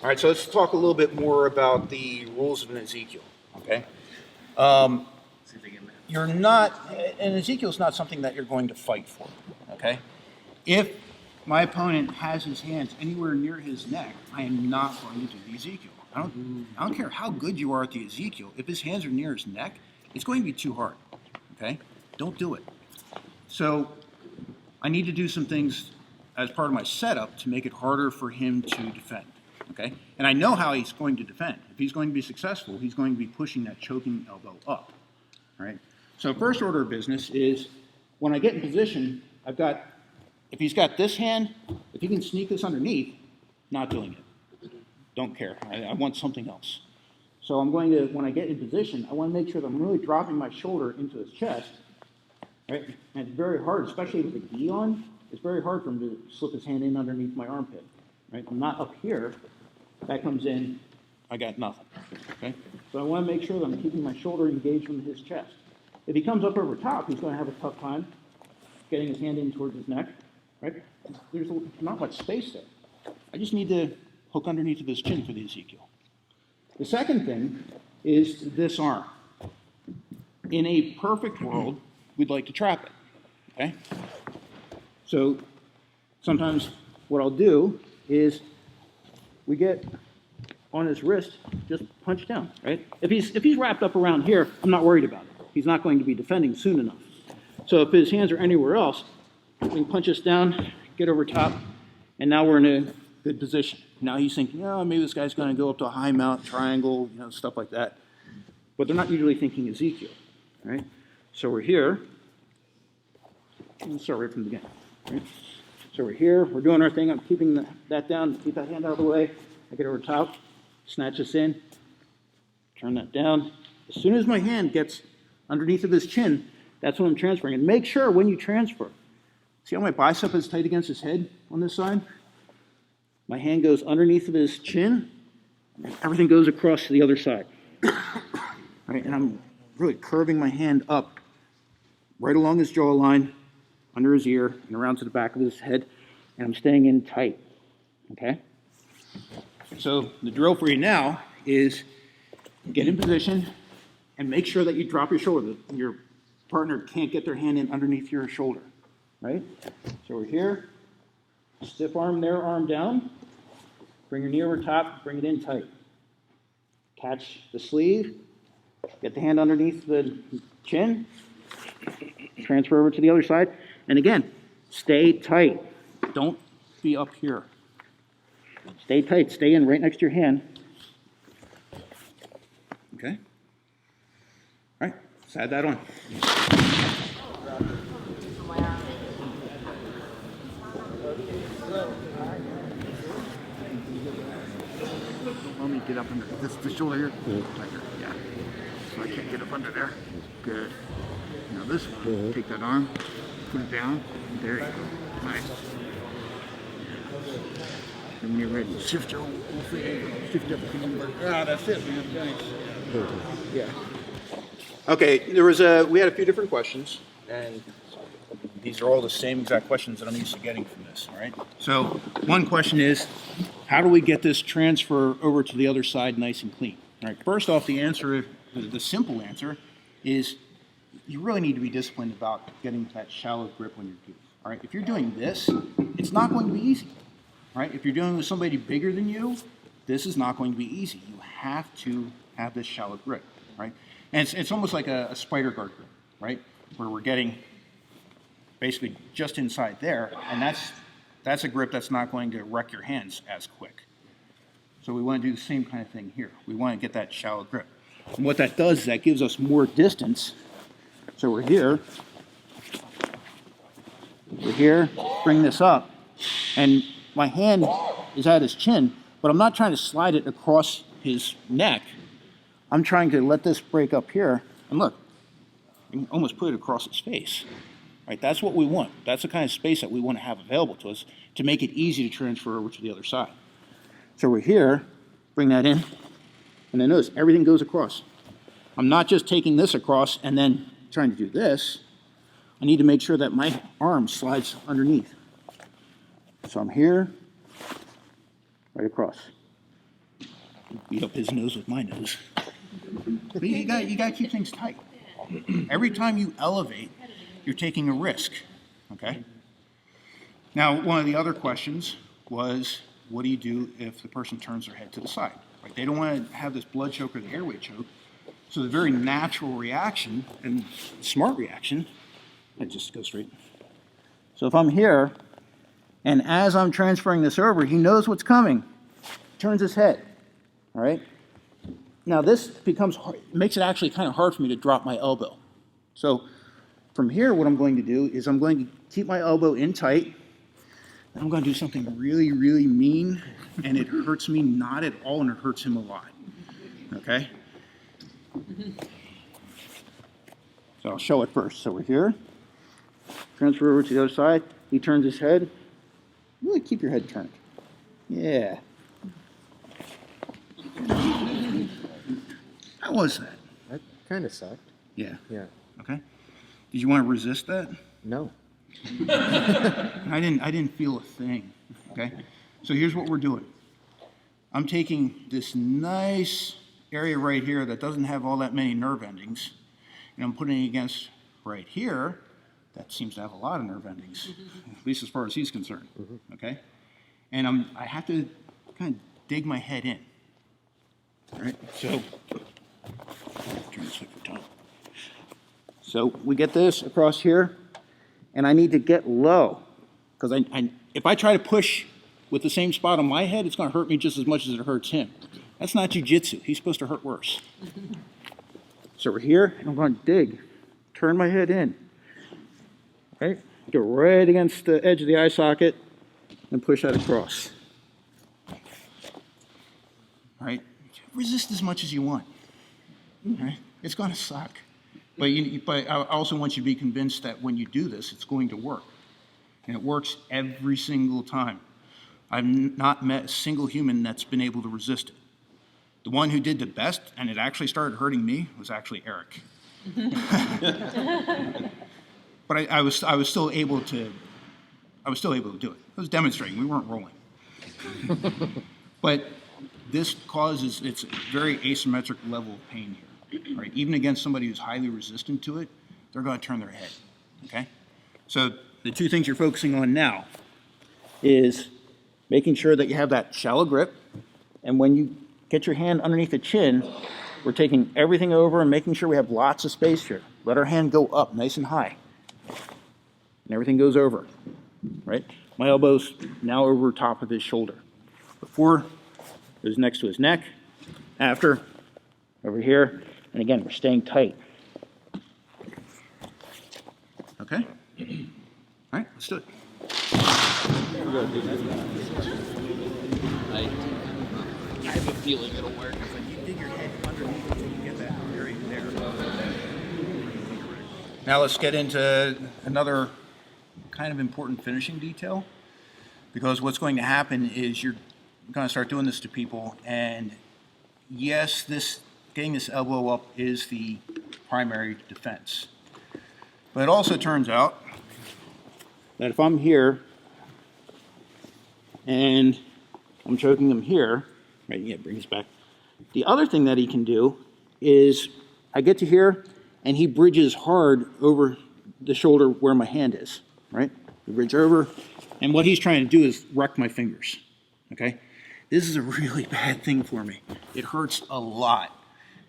right, so let's talk a little bit more about the rules of an Ezekiel, okay? You're not, an Ezekiel is not something that you're going to fight for, okay? If my opponent has his hands anywhere near his neck, I am not going to do the Ezekiel. I don't care how good you are at the Ezekiel. If his hands are near his neck, it's going to be too hard, okay? Don't do it. So I need to do some things as part of my setup to make it harder for him to defend, okay? And I know how he's going to defend. If he's going to be successful, he's going to be pushing that choking elbow up, right? So first order of business is when I get in position, I've got, if he's got this hand, if he can sneak this underneath, not doing it. Don't care. I want something else. So I'm going to, when I get in position, I want to make sure that I'm really dropping my shoulder into his chest, right? And it's very hard, especially with the gi on, it's very hard for him to slip his hand in underneath my armpit, right? I'm not up here. That comes in, I got nothing, okay? So I want to make sure that I'm keeping my shoulder engaged from his chest. If he comes up over top, he's going to have a tough time getting his hand in towards his neck, right? There's not much space there. I just need to hook underneath of his chin for the Ezekiel. The second thing is this arm. In a perfect world, we'd like to trap it, okay? So sometimes what I'll do is we get on his wrist, just punch down, right? If he's wrapped up around here, I'm not worried about it. He's not going to be defending soon enough. So if his hands are anywhere else, we can punch us down, get over top, and now we're in a good position. Now he's thinking, oh, maybe this guy's going to go up to a high mount, triangle, stuff like that. But they're not usually thinking Ezekiel, right? So we're here. Let's start right from the beginning. Right? So we're here. We're doing our thing. I'm keeping that down. Keep that hand out of the way. I get over top, snatch this in, turn that down. As soon as my hand gets underneath of his chin, that's when I'm transferring. And make sure when you transfer, see how my bicep is tight against his head on this side? My hand goes underneath of his chin, and everything goes across to the other side. Right? And I'm really curving my hand up right along his jawline, under his ear, and around to the back of his head, and I'm staying in tight. Okay? So the drill for you now is get in position and make sure that you drop your shoulder. Your partner can't get their hand in underneath your shoulder. Right? So we're here. Stiff arm there, arm down. Bring your knee over top, bring it in tight. Catch the sleeve. Get the hand underneath the chin. Transfer over to the other side. And again, stay tight. Don't be up here. Stay tight. Stay in right next to your hand. Okay? All right. Let's add that on. Let me get up under the shoulder here. Right here. Yeah. So I can't get up under there. Good. Now this one, take that arm, put it down. There you go. Nice. And when you're ready, shift your whole thing. Shift everything. Ah, that's it, man. Nice. Yeah. Okay, we had a few different questions, and these are all the same exact questions that I'm used to getting from this, all right? So one question is, how do we get this transfer over to the other side nice and clean? All right, first off, the simple answer is you really need to be disciplined about getting that shallow grip on your tooth. All right, if you're doing this, it's not going to be easy. All right, if you're dealing with somebody bigger than you, this is not going to be easy. You have to have this shallow grip, right? And it's almost like a spider guard grip, right? Where we're getting basically just inside there, and that's a grip that's not going to wreck your hands as quick. So we want to do the same kind of thing here. We want to get that shallow grip. And what that does is that gives us more distance. So we're here, bring this up, and my hand is at his chin, but I'm not trying to slide it across his neck. I'm trying to let this break up here, and look, you can almost put it across his face. Right? That's what we want. That's the kind of space that we want to have available to us to make it easy to transfer over to the other side. So we're here, bring that in, and then notice everything goes across. I'm not just taking this across and then trying to do this. I need to make sure that my arm slides underneath. So I'm here, right across. beat up his nose with my nose. But you got to keep things tight. Every time you elevate, you're taking a risk, okay? Now, one of the other questions was, what do you do if the person turns their head to the side? Right? They don't want to have this blood choke or the airway choke. So the very natural reaction and smart reaction, I just go straight. So if I'm here, and as I'm transferring this over, he knows what's coming, turns his head, all right? Now this becomes hard, makes it actually kind of hard for me to drop my elbow. So from here, what I'm going to do is I'm going to keep my elbow in tight, and I'm going to do something really, really mean, and it hurts me not at all, and it hurts him a lot, okay? So I'll show it first. So we're here, transfer over to the other side, he turns his head, really keep your head turned. Yeah. How was that? That kind of sucked. Yeah. Yeah. Okay. Did you want to resist that? No. I didn't feel a thing. Okay. So here's what we're doing. I'm taking this nice area right here that doesn't have all that many nerve endings, and I'm putting it against right here that seems to have a lot of nerve endings, at least as far as he's concerned. Okay. And I have to kind of dig my head in. All right. So turn this over top. So we get this across here, and I need to get low, because if I try to push with the same spot on my head, it's going to hurt me just as much as it hurts him. That's not jujitsu. He's supposed to hurt worse. So we're here, and I'm going to dig, turn my head in. Okay, go right against the edge of the eye socket, and push that across. All right, resist as much as you want. All right, it's going to suck. But I also want you to be convinced that when you do this, it's going to work. And it works every single time. I've not met a single human that's been able to resist it. The one who did the best, and it actually started hurting me, was actually Eric. But I was still able to do it. I was demonstrating. We weren't rolling. But this causes, it's a very asymmetric level of pain here. Right? Even against somebody who's highly resistant to it, they're going to turn their head. Okay? So the two things you're focusing on now is making sure that you have that shallow grip, and when you get your hand underneath the chin, we're taking everything over and making sure we have lots of space here. Let our hand go up nice and high. And everything goes over. Right? My elbow's now over top of his shoulder. Before, it was next to his neck. After, over here. And again, we're staying tight. Okay? All right, let's do it. I have a feeling it'll work. When you dig your head underneath it, you get that area there. Now let's get into another kind of important finishing detail, because what's going to happen is you're going to start doing this to people, and yes, getting this elbow up is the primary defense. But it also turns out that if I'm here and I'm choking him here, right, yeah, bring this back. The other thing that he can do is I get to here and he bridges hard over the shoulder where my hand is, right? We bridge over, and what he's trying to do is wreck my fingers, okay? This is a really bad thing for me. It hurts a lot.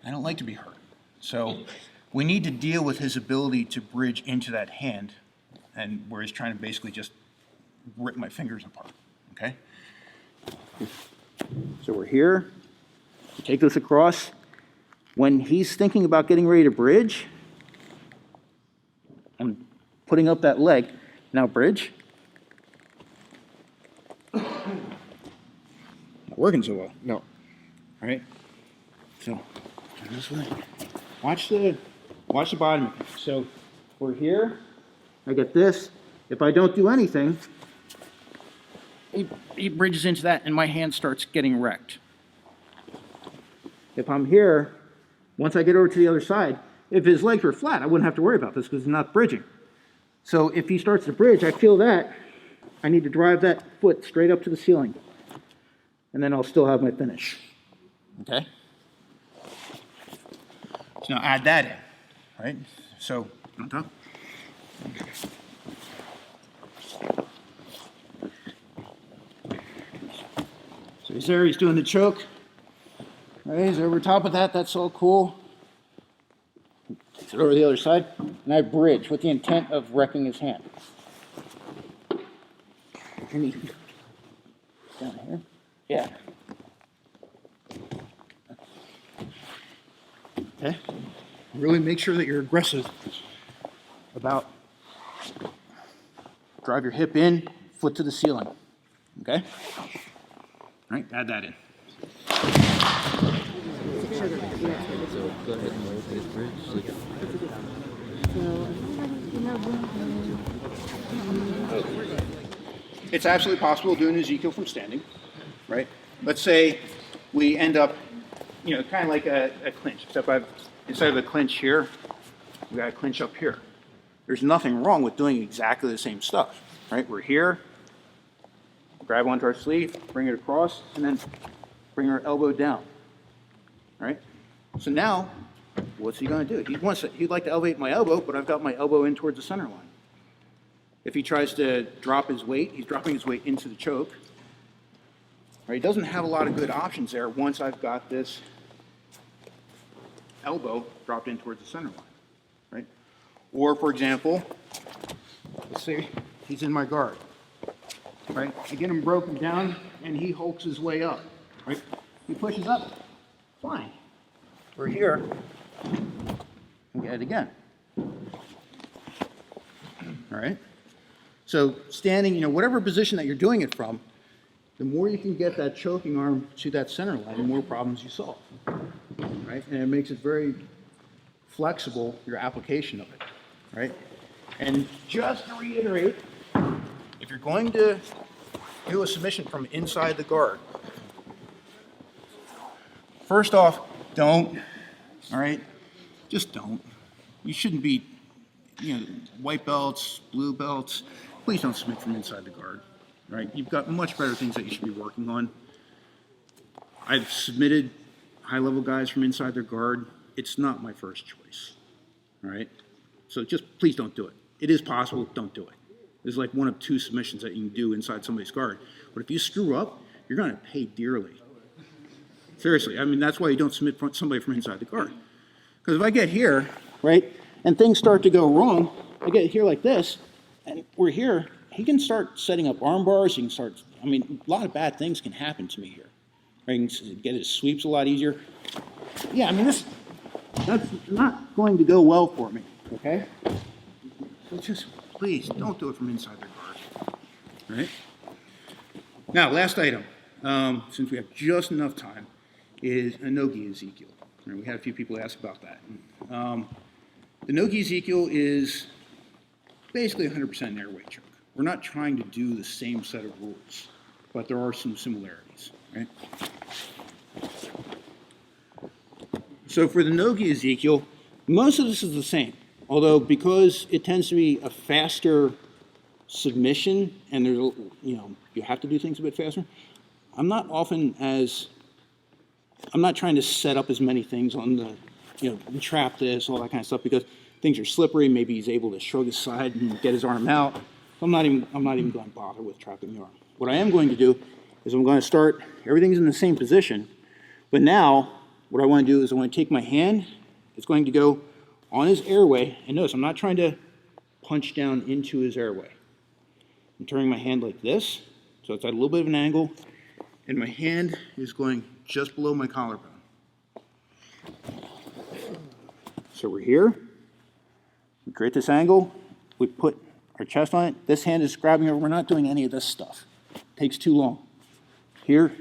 I don't like to be hurt. So we need to deal with his ability to bridge into that hand, and where he's trying to basically just rip my fingers apart, okay? So we're here. We take this across. When he's thinking about getting ready to bridge, I'm putting up that leg. Now bridge. Not working so well. No. All right. So this way. Watch the bottom. So we're here. I get this. If I don't do anything, he bridges into that, and my hand starts getting wrecked. If I'm here, once I get over to the other side, if his legs were flat, I wouldn't have to worry about this because he's not bridging. So if he starts to bridge, I feel that. I need to drive that foot straight up to the ceiling. And then I'll still have my finish. Okay? So now add that in, right? So, on top. So he's there, he's doing the choke. Right, he's over top of that, that's all cool. Takes it over the other side, and I bridge with the intent of wrecking his hand. Down here? Yeah. Okay. Really make sure that you're aggressive about drive your hip in, foot to the ceiling. Okay? All right, add that in. So go ahead and rotate his bridge. It's absolutely possible to do an Ezekiel from standing, right? Let's say we end up, kind of like a clinch, except instead of a clinch here, we got a clinch up here. There's nothing wrong with doing exactly the same stuff, right? We're here, grab onto our sleeve, bring it across, and then bring our elbow down, right? So now, what's he going to do? He'd like to elevate my elbow, but I've got my elbow in towards the center line. If he tries to drop his weight, he's dropping his weight into the choke. Right? He doesn't have a lot of good options there once I've got this elbow dropped in towards the center line. Right? Or, for example, let's say he's in my guard. Right? I get him broken down, and he hulks his way up. Right? He pushes up. Fine. We're here. And get it again. All right? So standing, whatever position that you're doing it from, the more you can get that choking arm to that center line, the more problems you solve, right? And it makes it very flexible, your application of it, right? And just to reiterate, if you're going to do a submission from inside the guard, first off, don't, all right? Just don't. You shouldn't be, white belts, blue belts. Please don't submit from inside the guard, right? You've got much better things that you should be working on. I've submitted high-level guys from inside their guard. It's not my first choice, all right? So just please don't do it. It is possible, don't do it. It's like one of two submissions that you can do inside somebody's guard. But if you screw up, you're going to pay dearly. Seriously, I mean, that's why you don't submit somebody from inside the guard. Because if I get here, right, and things start to go wrong, I get here like this, and we're here, he can start setting up arm bars, he can start, a lot of bad things can happen to me here. Right? He can get his sweeps a lot easier. Yeah, that's not going to go well for me, okay? So just, please, don't do it from inside the guard, all right? Now, last item, since we have just enough time, is a no-gi Ezekiel. And we had a few people ask about that. The no-gi Ezekiel is basically 100% an airway choke. We're not trying to do the same set of rules, but there are some similarities, right? So for the no-gi Ezekiel, most of this is the same, although because it tends to be a faster submission, and there's, you have to do things a bit faster, I'm not trying to set up as many things on the, trap this, all that kind of stuff, because things are slippery. Maybe he's able to shrug his side and get his arm out. So I'm not even going to bother with trapping the arm. What I am going to do is I'm going to start, everything's in the same position, but now what I want to do is I want to take my hand, it's going to go on his airway, and notice I'm not trying to punch down into his airway. I'm turning my hand like this, so it's at a little bit of an angle, and my hand is going just below my collarbone. So we're here, we create this angle, we put our chest on it, this hand is grabbing over, we're not doing any of this stuff. It takes too long. Here,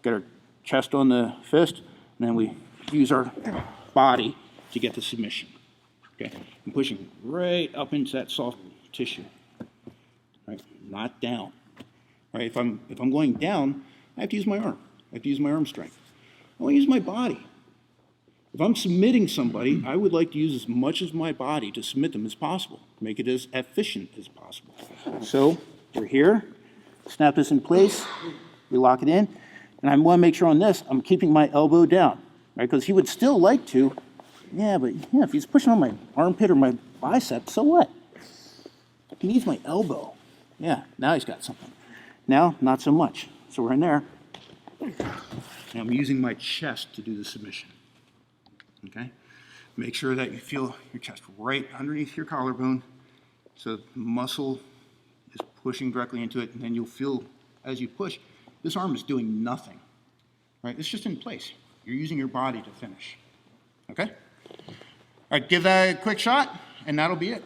get our chest on the fist, and then we use our body to get the submission. Okay, I'm pushing right up into that soft tissue, right? Not down. Right? If I'm going down, I have to use my arm. I have to use my arm strength. I want to use my body. If I'm submitting somebody, I would like to use as much of my body to submit them as possible, make it as efficient as possible. So we're here, snap this in place, we lock it in, and And I want to make sure on this, I'm keeping my elbow down, right? Because he would still like to, yeah, but yeah, if he's pushing on my armpit or my bicep, so what? He needs my elbow. Yeah, now he's got something. Now, not so much. So we're in there. And I'm using my chest to do the submission. Okay? Make sure that you feel your chest right underneath your collarbone so the muscle is pushing directly into it, and then you'll feel as you push, this arm is doing nothing. Right? It's just in place. You're using your body to finish. Okay? All right, give that a quick shot, and that'll be it.